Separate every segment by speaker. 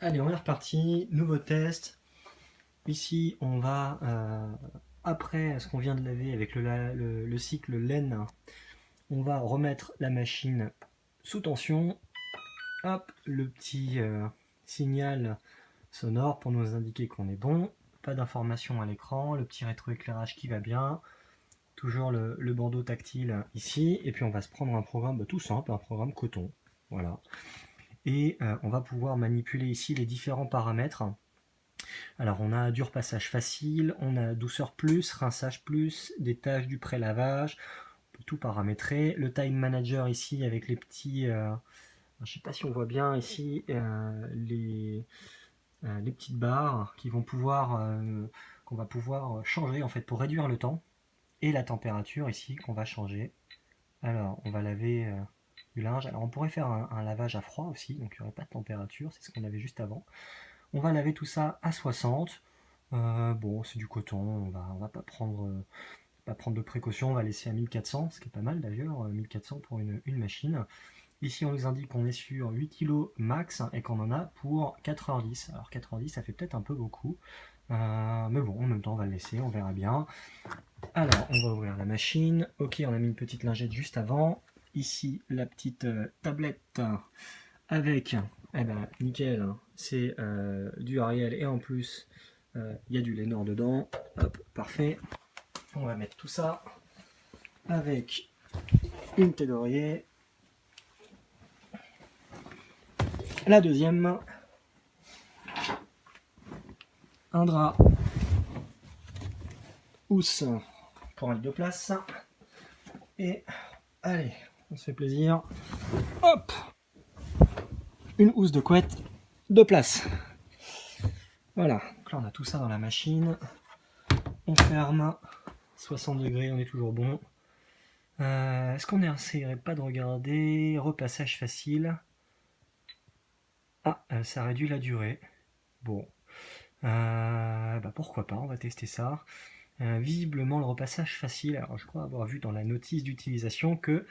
Speaker 1: Allez, on est reparti, nouveau test. Ici, on va, après ce qu'on vient de laver avec le cycle laine, on va remettre la machine sous tension. Hop, le petit signal sonore pour nous indiquer qu'on est bon. Pas d'information à l'écran, le petit rétroéclairage qui va bien. Toujours le bandeau tactile ici. Et puis on va se prendre un programme tout simple, un programme coton. Voilà. Et on va pouvoir manipuler ici les différents paramètres. Alors on a du repassage facile, on a douceur plus, rinçage plus, des tâches du pré-lavage, on peut tout paramétrer. Le time manager ici avec les petits, je ne sais pas si on voit bien ici, les petites barres qui vont pouvoir, qu'on va pouvoir changer en fait pour réduire le temps. Et la température ici qu'on va changer. Alors on va laver du linge. Alors on pourrait faire un lavage à froid aussi, donc il n'y aurait pas de température, c'est ce qu'on avait juste avant. On va laver tout ça à 60. Bon, c'est du coton, on va pas prendre de précautions, on va laisser à 1400, ce qui est pas mal d'ailleurs, 1400 pour une machine. Ici, on nous indique qu'on est sur 8 kg max et qu'on en a pour 4h10. Alors 4h10, ça fait peut-être un peu beaucoup, mais bon, en même temps, on va le laisser, on verra bien. Alors, on va ouvrir la machine. Ok, on a mis une petite lingette juste avant. Ici, la petite tablette avec, eh ben, nickel, c'est du Ariel et en plus, il y a du Lénore dedans. Hop, parfait. On va mettre tout ça avec une thé d'oreiller. La deuxième, un drap housse pour un lit de place. Et allez, on se fait plaisir. Hop, une housse de couette de place. Voilà, donc là on a tout ça dans la machine. On ferme, 60 degrés, on est toujours bon. Est-ce qu'on n'essayerait pas de regarder repassage facile? Ah, ça réduit la durée. Bon, bah pourquoi pas, on va tester ça. Visiblement le repassage facile, alors je crois avoir vu dans la notice d'utilisation que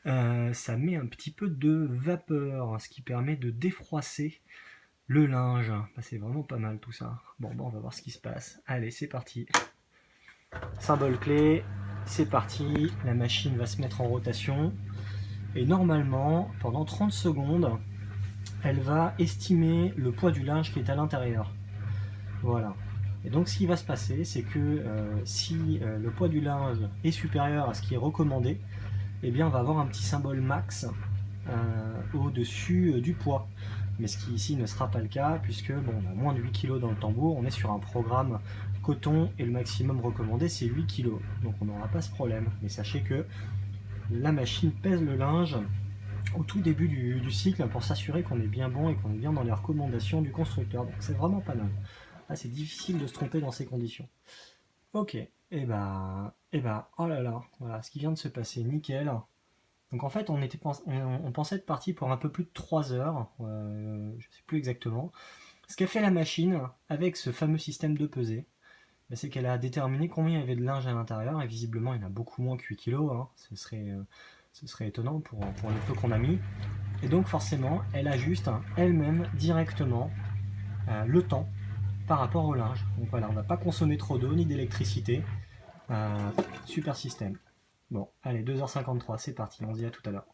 Speaker 1: ça met un petit peu de vapeur, ce qui permet de défroisser le linge. Bah, c'est vraiment pas mal tout ça. Bon, bah, on va voir ce qui se passe. Allez, c'est parti. Symbole clé, c'est parti. La machine va se mettre en rotation. Et normalement, pendant 30 secondes, elle va estimer le poids du linge qui est à l'intérieur. Voilà. Et donc ce qui va se passer, c'est que si le poids du linge est supérieur à ce qui est recommandé, eh bien on va avoir un petit symbole max au-dessus du poids. Mais ce qui ici ne sera pas le cas, puisque bon, on a moins de 8 kg dans le tambour, on est sur un programme coton et le maximum recommandé c'est 8 kg. Donc on n'aura pas ce problème. Mais sachez que la machine pèse le linge au tout début du cycle pour s'assurer qu'on est bien bon et qu'on est bien dans les recommandations du constructeur. Donc c'est vraiment pas mal. Ah, c'est difficile de se tromper dans ces conditions. Ok, et bah, oh là là, voilà ce qui vient de se passer, nickel. Donc en fait, on pensait être parti pour un peu plus de 3 heures, je sais plus exactement. Ce qu'a fait la machine avec ce fameux système de pesée, bah, c'est qu'elle a déterminé combien il y avait de linge à l'intérieur, et visiblement il y en a beaucoup moins que 8 kg, hein. Ce serait étonnant pour le peu qu'on a mis. Et donc forcément, elle ajuste elle-même directement le temps par rapport au linge. Donc voilà, on ne va pas consommer trop d'eau ni d'électricité. Super système. Bon, allez, 2h53, c'est parti, on se dit à tout à l'heure.